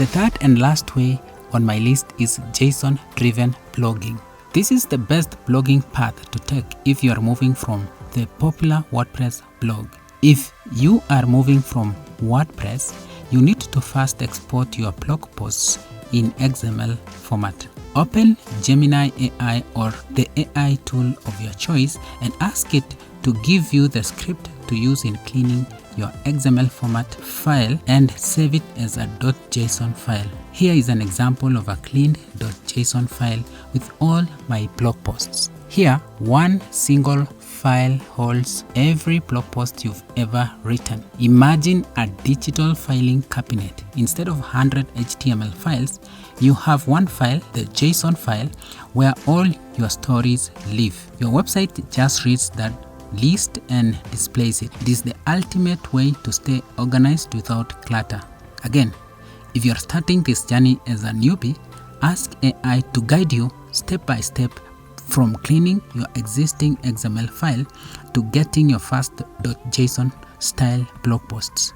The third and last way on my list is JSON-driven blogging. This is the best blogging path to take if you are moving from the popular WordPress blog. If you are moving from WordPress, you need to first export your blog posts in XML format. Open Gemini AI or the AI tool of your choice and ask it to give you the script to use in cleaning your XML format file and save it as a .json file. Here is an example of a cleaned .json file with all my blog posts. Here, one single file holds every blog post you've ever written. Imagine a digital filing cabinet. Instead of 100 HTML files, you have one file, the JSON file, where all your stories live. Your website just reads that list and displays it. It is the ultimate way to stay organized without clutter. Again, if you're starting this journey as a newbie, ask AI to guide you step by step from cleaning your existing XML file to getting your first .json style blog posts.